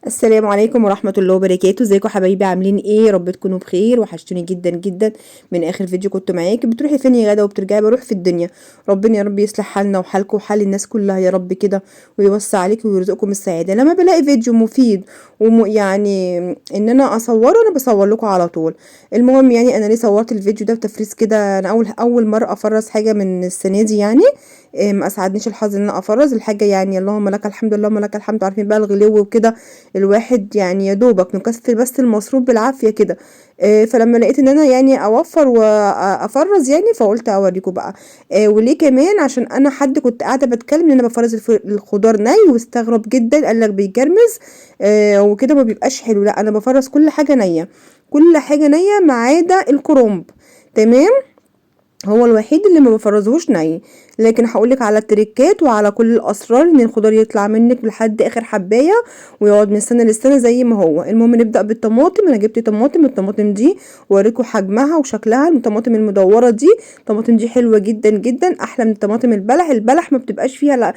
السلام عليكم ورحمة الله وبركاته. ازيكم حبايبي؟ عاملين ايه؟ يا رب تكونوا بخير. وحشتوني جدا جدا. من اخر فيديو كنت معاكي بتروحي فين يا غدا وبترجعي؟ بروح في الدنيا. ربنا يا رب يصلح حالنا وحالكم وحال الناس كلها يا رب كده، ويوسع عليكم ويرزقكم السعادة. لما بلاقي فيديو مفيد يعني ان انا اصوره، انا بصور لكم على طول. المهم يعني انا ليه صورت الفيديو ده بتفريز كده؟ انا اول مرة افرز حاجة من السنة دي يعني. ما اسعدنيش الحظ ان انا افرز الحاجة، يعني اللهم لك الحمد اللهم لك الحمد. عارفين بقى الغلو وكده، الواحد يعني يا دوبك مكسل بس المصروف بالعافية كده. فلما لقيت ان انا يعني اوفر وافرز يعني، فقلت اوريكم بقى. وليه كمان؟ عشان انا حد كنت قاعدة بتكلم ان انا بفرز الخضار ني، واستغرب جدا قال لك بيجرمز وكده ما بيبقاش حلو. لا، انا بفرز كل حاجة نية، كل حاجة نية ما عدا الكرنب. تمام، هو الوحيد اللي ما بفرزهوش ني. لكن هقولك على التريكات وعلى كل الاسرار ان الخضار يطلع منك لحد اخر حبايه، ويقعد من سنه للسنه زي ما هو. المهم نبدا بالطماطم. انا جبت طماطم، الطماطم دي ووريكم حجمها وشكلها. الطماطم المدوره دي، الطماطم دي حلوه جدا جدا، احلى من طماطم البلح. البلح ما بتبقاش فيها لا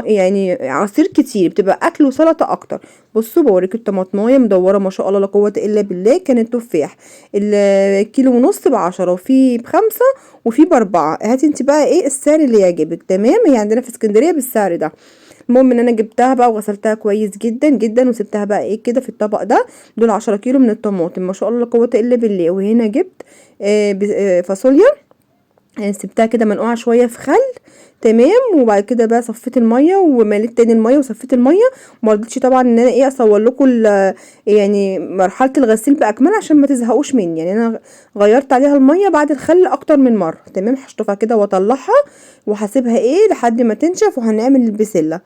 يعني عصير كتير، بتبقى اكل وسلطه اكتر. بصوا بوريكم الطماطمايه مدوره ما شاء الله لا قوه الا بالله. كانت تفاح الكيلو ونص ب10، وفي ب5، وفي ب4. هاتي انت بقى ايه السعر اللي يعجبك. تمام، هي عندنا في اسكندريه بالسعر ده. المهم ان انا جبتها بقى وغسلتها كويس جدا جدا، وسبتها بقى ايه كده في الطبق ده. دول 10 كيلو من الطماطم ما شاء الله لا قوه الا بالله. وهنا جبت فاصوليا. سبتها كده منقوعه شويه في خل. تمام، وبعد كده بقى صفيت الميه ومليت تاني الميه وصفيت الميه. وما رضيتش طبعا ان انا ايه اصور لكم يعني مرحله الغسيل باكملها عشان ما تزهقوش مني. يعني انا غيرت عليها الميه بعد الخل اكتر من مره. تمام، هشطفها كده واطلعها وهسيبها ايه لحد ما تنشف، وهنعمل البسله.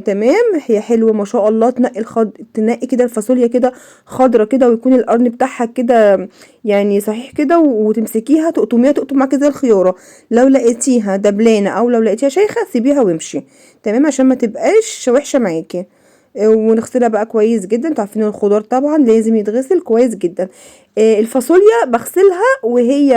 تمام، هي حلوه ما شاء الله. تنقي كده الفاصوليا كده خضره كده، ويكون القرن بتاعها كده يعني صحيح كده، وتمسكيها تقطميها تقطم معاكي زي الخياره. لو لقيتيها دبلانه او لو لقيتيها شيخه سيبيها وامشي. تمام، عشان ما تبقاش وحشه معاكي. ونغسلها بقى كويس جدا. انتوا عارفين الخضار طبعا لازم يتغسل كويس جدا. الفاصوليا بغسلها وهي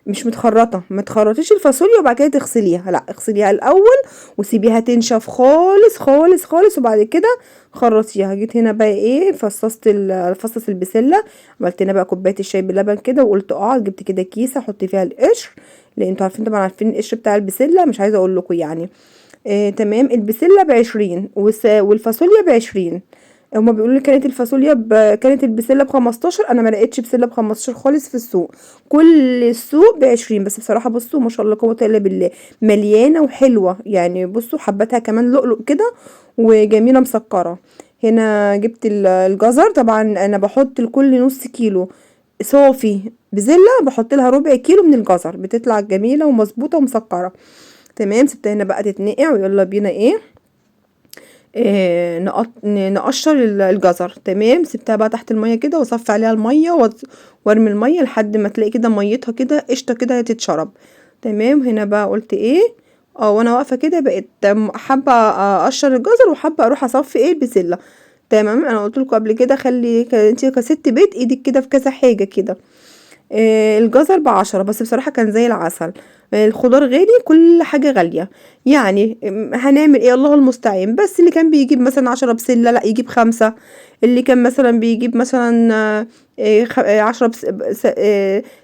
مش متخرطه. ما تخرطيش الفاصوليا وبعد كده تغسليها، لا اغسليها الاول وسيبيها تنشف خالص خالص خالص، وبعد كده خرطيها. جيت هنا بقى ايه فصصت البسله. عملت هنا بقى كوبايه الشاي بلبن كده، وقلت اقعد جبت كده كيسه احط فيها القشر، لان انتوا عارفين طبعا عارفين القشر بتاع البسله، مش عايزه اقول لكم يعني. تمام، البسله ب20 والفاصوليا ب20. هما بيقولوا لي كانت كانت البسله ب15. انا ما لقيتش بسله ب15 خالص في السوق. كل السوق ب20. بس بصراحه بصوا ما شاء الله قوه الا بالله، مليانه وحلوه يعني. بصوا حبتها كمان لؤلؤ كده وجميله مسكره. هنا جبت الجزر. طبعا انا بحط لكل نص كيلو صافي بزله بحط لها ربع كيلو من الجزر، بتطلع جميله ومظبوطه ومسكره. تمام، سبتها هنا بقى تتنقع، ويلا بينا ايه نقشر الجزر. تمام، سبتها بقى تحت المية كده واصفي عليها المية وارمي المية لحد ما تلاقي كده ميتها كده قشطة كده هتتشرب. تمام، هنا بقى قلت ايه وانا واقفة كده بقيت حابة اقشر الجزر وحابة اروح اصفي ايه البسلة. تمام، انا قلت لكم قبل كده خلي انت كست بيت ايدك كده في كذا حاجة كده. الجزر ب10، بس بصراحة كان زي العسل. الخضار غالي، كل حاجة غالية يعني. هنعمل ايه؟ الله المستعان. بس اللي كان بيجيب مثلا 10 بسلة لا يجيب 5. اللي كان مثلا بيجيب مثلا 10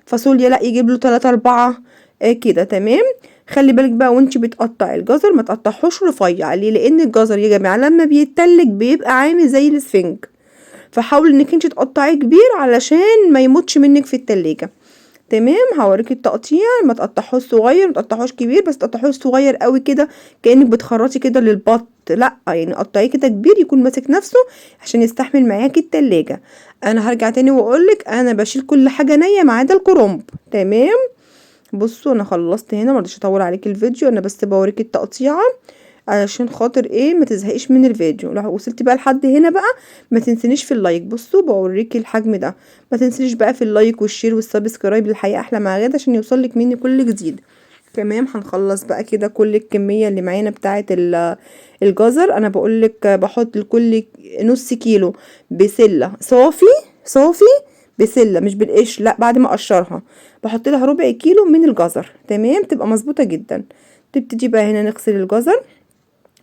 فاصوليا لا يجيب له 3 4 كده. تمام، خلي بالك بقى وانت بتقطع الجزر ما تقطعهوش رفيع. ليه؟ لان الجزر يا جماعه لما بيتلج بيبقى عامل زي الاسفنج، فحاول انك انت تقطعيه كبير علشان ما يموتش منك في التلاجة. تمام، هوريكي التقطيع. ما تقطعوش صغير ما تقطعوش كبير، بس تقطعوش صغير قوي كده كانك بتخرطي كده للبط، لا يعني قطعيه كده كبير يكون ماسك نفسه عشان يستحمل معاكي التلاجة. انا هرجع تاني واقولك انا بشيل كل حاجه نيه ما عدا الكرنب. تمام، بصوا انا خلصت هنا، مرضيش اطول عليكي الفيديو، انا بس بوريكي التقطيعه علشان خاطر ايه ما تزهقيش من الفيديو. لو وصلتي بقى لحد هنا بقى ما تنسنيش في اللايك. بصوا بوريكي الحجم ده، ما تنسيش بقى في اللايك والشير والسبسكرايب للحياة احلى مع غدا عشان يوصلك مني كل جديد. تمام، هنخلص بقى كده كل الكمية اللي معانا بتاعه الجزر. انا بقولك بحط لكل نص كيلو بسلة صافي صافي، بسلة مش بالقش لا، بعد ما اقشرها بحط لها ربع كيلو من الجزر. تمام، تبقى مظبوطة جدا. تبتدي بقى هنا نغسل الجزر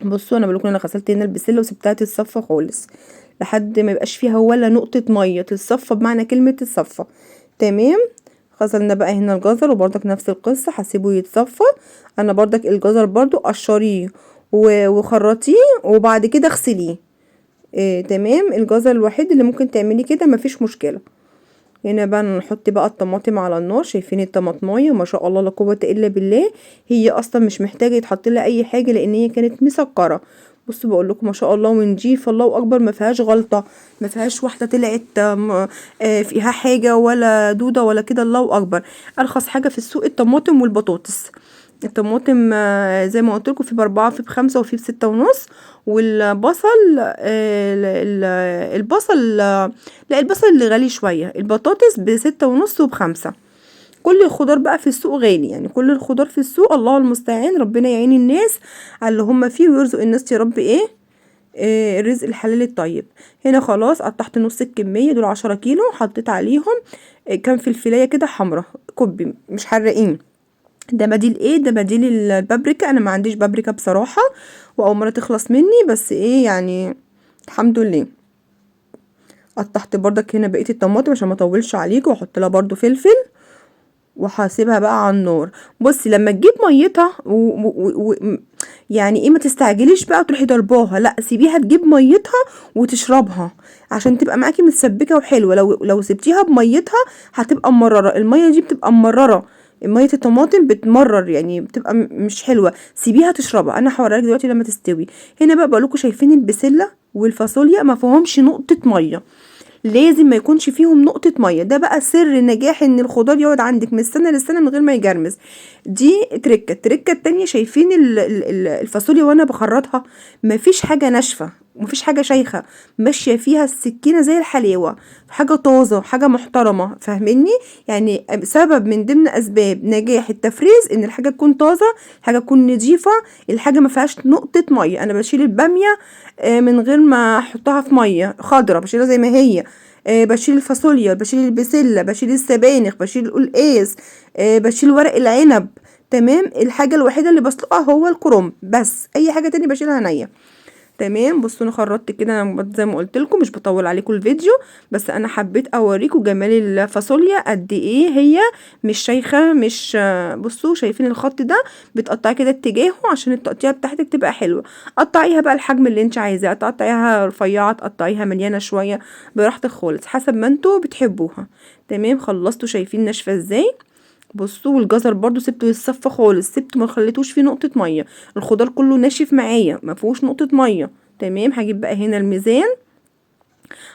بصوا انا بقولكم انا غسلت هنا البسله وسبتها تتصفى خالص لحد ما يبقاش فيها ولا نقطه ميه، تتصفى بمعنى كلمه تتصفى. تمام. غسلنا بقى هنا الجزر وبرضك نفس القصه هسيبه يتصفى. انا برضك الجزر برضو قشريه وخرطيه وبعد كده اغسليه. تمام. الجزر الوحيد اللي ممكن تعملي كده مفيش مشكله. هنا بقى نحط بقى الطماطم على النار. شايفين الطماطمايه ما شاء الله لا قوه الا بالله، هي اصلا مش محتاجه يتحط لها اي حاجه لان هي كانت مسكره. بصوا بقول لكم ما شاء الله ونجيف الله اكبر، ما فيهاش غلطه، ما فيهاش واحده طلعت فيها حاجه ولا دوده ولا كده. الله اكبر. ارخص حاجه في السوق الطماطم والبطاطس. الطماطم زي ما قلت لكم في ب4 في ب5 وفي ب6.5. والبصل البصل لا البصل اللي غالي شويه. البطاطس ب6.5 وب5. كل الخضار بقى في السوق غالي، يعني كل الخضار في السوق الله المستعان. ربنا يعين الناس على اللي هم فيه ويرزق الناس يا رب الرزق الحلال الطيب. هنا خلاص قطعت نص الكميه دول 10 كيلو، حطيت عليهم كام فلفلايه كده حمرا كوبي مش حراقين. ده بديل ده بديل البابريكا. انا ما عنديش بابريكا بصراحه واول مره تخلص مني، بس يعني الحمد لله. قطعت بردك هنا بقيه الطماطم عشان ما اطولش عليكم، واحط لها برده فلفل وهسيبها بقى على النار. بصي لما تجيب ميتها يعني ما تستعجليش بقى تروحي ضرباها، لا سيبيها تجيب ميتها وتشربها عشان تبقى معاكي متسبكه وحلوه. لو سبتيها بميتها هتبقى مرره، الميه دي بتبقى مرره، ميه الطماطم بتمرر يعني بتبقى مش حلوه. سيبيها تشربها. انا هوريلك دلوقتي لما تستوي. هنا بقى بقولكوا شايفين البسله والفاصوليا ما فيهمش نقطه ميه، لازم ما يكونش فيهم نقطة مية. ده بقى سر نجاح ان الخضار يقعد عندك من السنة للسنة من غير ما يجرمز. دي التركة التانية. شايفين الفاصوليا وانا بخرطها مفيش حاجة ناشفة، مفيش حاجة شيخة، ماشية فيها السكينة زي الحلاوة، حاجة طازة، حاجة محترمة. فاهميني؟ يعني سبب من ضمن اسباب نجاح التفريز ان الحاجة تكون طازة، الحاجة تكون نظيفة، الحاجة ما فيهاش نقطة مية. انا بشيل البامية من غير ما احطها في مية خضرة، بشيلها زي ما هي. بشيل الفاصوليا، بشيل البسلة، بشيل السبانخ، بشيل القلقاس، بشيل ورق العنب. تمام. الحاجة الوحيدة اللي بسلقها هو الكرنب بس، اي حاجة تاني بشيلها نية. تمام. بصوا انا خرطت كده. انا زي ما قلت لكم مش بطول عليكم الفيديو، بس انا حبيت اوريكم جمال الفاصوليا قد ايه هي مش شيخه مش. بصوا شايفين الخط ده بتقطعي كده اتجاهه عشان التقطيعه بتاعتك تبقى حلوه. قطعيها بقى الحجم اللي انت عايزاه، تقطعيها رفيعه، تقطعيها مليانه شويه، براحتك خالص حسب ما انتوا بتحبوها. تمام. خلصتوا؟ شايفين ناشفه ازاي؟ بصوا والجزر برضو سبته يتصفى خالص، سبته ما خليتوش فيه نقطه ميه. الخضار كله ناشف معايا ما فيهوش نقطه ميه. تمام. هجيب بقى هنا الميزان،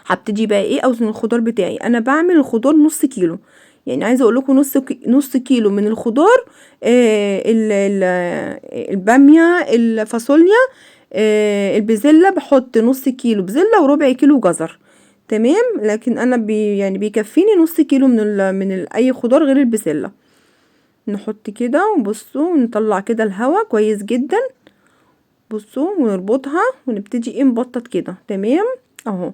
هبتدي بقى اوزن الخضار بتاعي. انا بعمل الخضار نص كيلو، يعني عايزه اقول لكم نص كيلو من الخضار. الباميه، الفاصوليا، البزله بحط نص كيلو بزله وربع كيلو جزر. تمام. لكن انا يعني بيكفيني نص كيلو اي خضار غير البسله. نحط كده وبصوا نطلع كده الهواء كويس جدا. بصوا ونربطها ونبتدي نبطط كده. تمام اهو.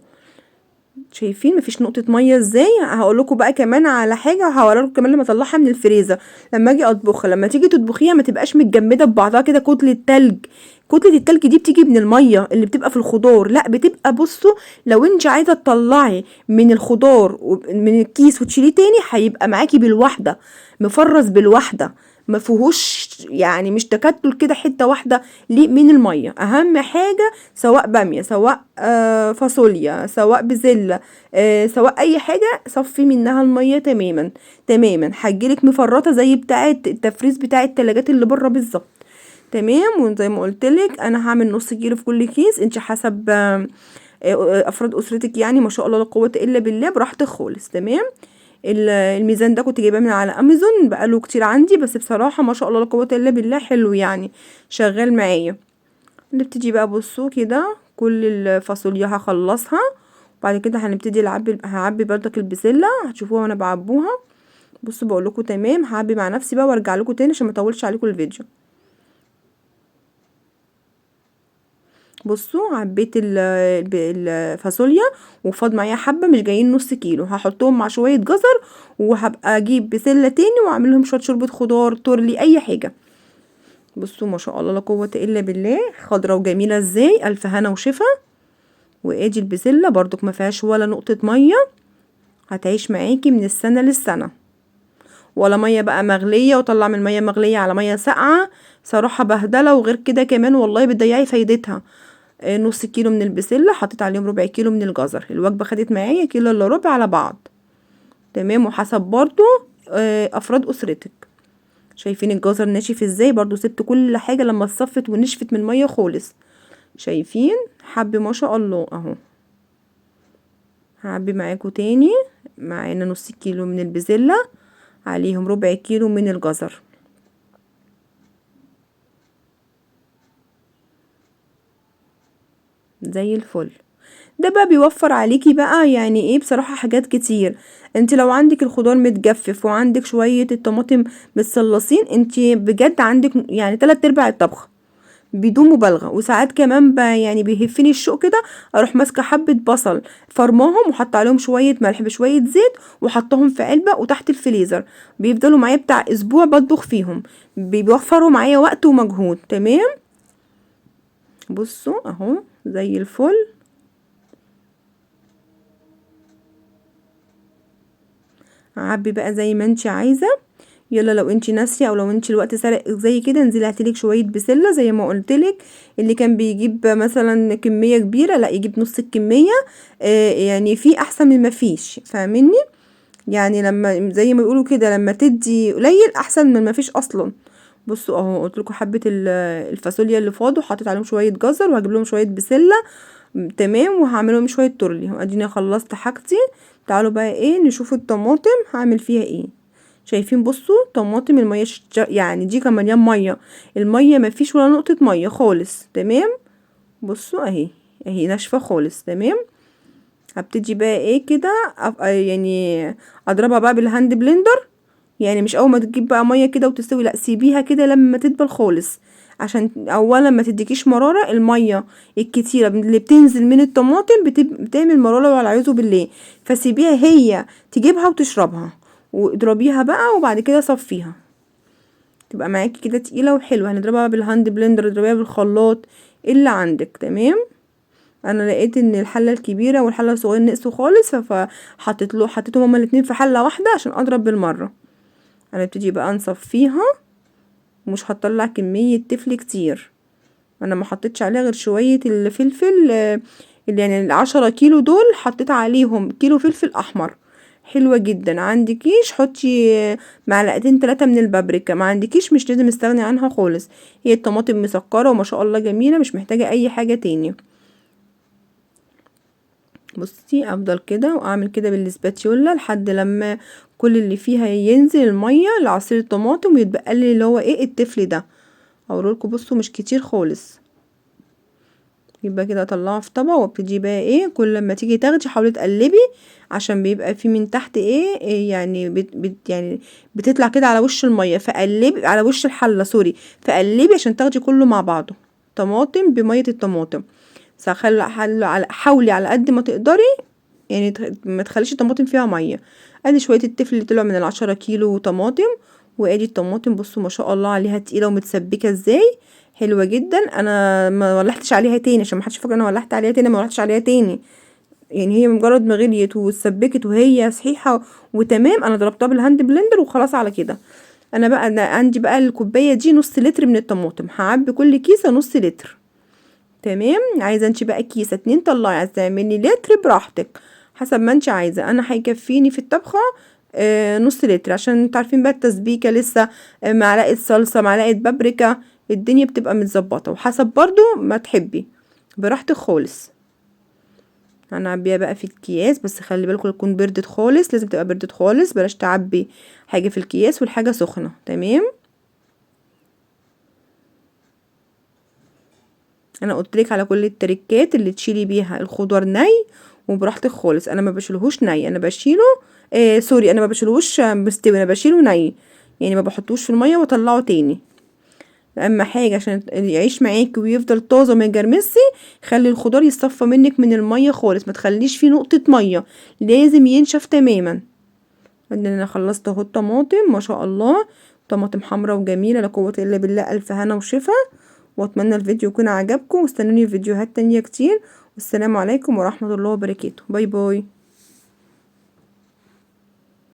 شايفين مفيش نقطة مية ازاي؟ هقول لكم بقى كمان على حاجة، وهوريلكم كمان لما اطلعها من الفريزر لما اجي اطبخها. لما تيجي تطبخيها ما تبقاش متجمدة ببعضها كده كتلة تلج. كتلة التلج دي بتيجي من المية اللي بتبقى في الخضار، لا بتبقى بصوا لو انت عايزة تطلعي من الخضار من الكيس وتشيليه تاني هيبقى معاكي بالواحدة، مفرز بالواحدة، ما فيهوش يعني مش تكتل كده حته واحده ليه من الميه. اهم حاجه سواء باميه سواء فاصوليا سواء بزله سواء اي حاجه صفي منها الميه تماما تماما. هتجيلك مفرطه زي بتاعه التفريز بتاع التلاجات اللي بره بالظبط. تمام. وزي ما قلتلك انا هعمل نص كيلو في كل كيس، انت حسب افراد اسرتك يعني ما شاء الله لا قوه الا بالله براحتك خالص. تمام. الميزان ده كنت جايباه من على امازون بقاله كتير عندي، بس بصراحه ما شاء الله لا قوه الا بالله حلو يعني شغال معايا. نبتدي بقى بصوا كده كل الفاصوليا هخلصها، وبعد كده هنبتدي هعبي بردك البسله هتشوفوها وانا بعبوها. بصوا بقول لكم تمام. هعبي مع نفسي بقى وارجع لكم تاني عشان ما اطولش عليكم الفيديو. بصوا عبيت الفاصوليا وفاض معايا حبه مش جايين نص كيلو، هحطهم مع شويه جزر، وهبقى اجيب بسله تاني واعمل لهم شويه شوربه خضار تورلي اي حاجه. بصوا ما شاء الله لا قوة الا بالله، خضرة وجميلة ازاي، الف هنا وشفا. وادي البسلة برضك ما فيهاش ولا نقطة مية، هتعيش معاكي من السنة للسنة. ولا مية بقى مغلية وطلع من مية مغلية على مية ساقعة، صراحة بهدلة. وغير كده كمان والله بتضيعي فايدتها. نص كيلو من البسلة حطيت عليهم ربع كيلو من الجزر، الوجبة خدت معايا كيلو الا ربع على بعض. تمام. وحسب برضو افراد اسرتك. شايفين الجزر ناشف ازاي، برضو سبت كل حاجة لما اتصفت ونشفت من المية خالص. شايفين حب ما شاء الله اهو. هعبي معاكم تاني. معانا نص كيلو من البسلة، عليهم ربع كيلو من الجزر. زي الفل. ده بقى بيوفر عليكي بقى يعني ايه بصراحة حاجات كتير. انت لو عندك الخضار متجفف وعندك شوية الطماطم متصلصين، انت بجد عندك يعني 3/4 الطبخ بدون مبالغه. وساعات كمان يعني بيهفني الشوق كده، اروح ماسكه حبه بصل فرماهم وحط عليهم شويه ملح بشويه زيت وحطهم في علبه وتحت الفريزر، بيفضلوا معايا بتاع اسبوع بطبخ فيهم، بيوفروا معايا وقت ومجهود. تمام. بصوا اهو زي الفل. عبي بقى زي ما انت عايزه. يلا لو انت ناسيه او لو انت الوقت سرق زي كده، انزلي هاتيلك شويه بسله زي ما قلتلك. اللي كان بيجيب مثلا كميه كبيره لا يجيب نص الكميه. يعني في احسن من ما فيش، فاهميني؟ يعني لما زي ما بيقولوا كده لما تدي قليل احسن من ما فيش اصلا. بصوا اهو قلت لكم حبه الفاصوليا اللي فاضوا، حطيت عليهم شويه جزر وهجيب لهم شويه بسله. تمام. وهعملهم شويه تورلي. اديني خلصت حاجتي. تعالوا بقى ايه نشوف الطماطم هعمل فيها ايه. شايفين بصوا طماطم الميه يعني دي كان مليان ميه، الميه ما فيش ولا نقطه ميه خالص. تمام. بصوا اهي، اهي ناشفه خالص. تمام. هبتدي بقى ايه كده يعني اضربها بقى بالهاند بلندر. يعني مش اول ما تجيب بقى ميه كده وتستوي، لا سيبيها كده لما تدبل خالص، عشان اولا ما تديكيش مراره. الميه الكتيره اللي بتنزل من الطماطم بتعمل مراره والعياذ بالله. فسيبيها هي تجيبها وتشربها، واضربيها بقى وبعد كده صفيها، تبقى معاكي كده تقيله وحلوه. هنضربها بالهاند بلندر، اضربيها بالخلاط اللي عندك. تمام. انا لقيت ان الحله الكبيره والحله الصغيره نقصوا خالص، حطيتهم هما الاتنين في حله واحده عشان اضرب بالمره. هنبتدي بقى نصفيها. مش هتطلع كميه تفل كتير، انا ما حطيتش عليها غير شويه الفلفل. اللي يعني ال10 كيلو دول حطيت عليهم كيلو فلفل احمر. حلوة جدا. عندكيش حطي معلقتين 3 من البابريكا، ما عندكيش مش لازم استغني عنها خالص. هي الطماطم مسكرة وما شاء الله جميلة، مش محتاجة اي حاجة تاني. بصي افضل كده واعمل كده بالسباتيولا لحد لما كل اللي فيها ينزل المية لعصير الطماطم ويتبقى لي اللي هو ايه التفل ده. اوريلكوا بصوا مش كتير خالص. يبقى كده اطلعه في طبق وابتدي بقى ايه كل لما تيجي تاخدي حاولي تقلبي، عشان بيبقى في من تحت إيه يعني يعني بتطلع كده على وش الميه، فقلبي على وش الحله سوري، فقلبي عشان تاخدي كله مع بعضه. طماطم بميه الطماطم. حاولي على قد ما تقدري يعني ما تخليش الطماطم فيها ميه. ادي شويه التفل اللي طلعوا من ال10 كيلو طماطم. وادي الطماطم بصوا ما شاء الله عليها تقيله ومتسبكه ازاي، حلوه جدا. انا ما ولحتش عليها تاني عشان ما حدش فاكر انا ولحت عليها تاني، ما ولحتش عليها تاني. يعني هي مجرد ما غليت واتسبكت وهي صحيحه وتمام، انا ضربتها بالهاند بلندر وخلاص على كده. انا بقى عندي بقى الكوبايه دي نص لتر من الطماطم، هعبي كل كيسه نص لتر. تمام. عايزه انت بقى كيسه 2 طلعي، عايزه تعملي لتر براحتك حسب ما انت عايزه. انا هيكفيني في الطبخه نص لتر، عشان انتوا عارفين بقى التسبيكه لسه. معلقه صلصه معلقه بابريكا، الدنيا بتبقى متظبطه وحسب برضو ما تحبي براحتك خالص. هنعبيها بقى في الكياس، بس خلي بالكم تكون بردت خالص، لازم تبقى بردت خالص، بلاش تعبي حاجه في الكياس والحاجه سخنه. تمام. انا قلتلك على كل التريكات اللي تشيلي بيها الخضار ني وبراحتك خالص. انا ما بشيلهوش ني، انا بشيله سوري انا ما بشيلهوش مستوي، انا بشيله ني. يعني ما بحطوش في الميه واطلعه تاني. اما حاجه عشان يعيش معاكي ويفضل طازه ما يجرمسي، خلي الخضار يصفى منك من الميه خالص، ما تخليش فيه نقطه ميه، لازم ينشف تماما. انا خلصت اهو الطماطم ما شاء الله طماطم حمرا وجميلة لا قوة الا بالله. الف هنا وشفا، واتمنى الفيديو يكون عجبكم، واستنوني في فيديوهات تانية كتير، والسلام عليكم ورحمة الله وبركاته. باي باي.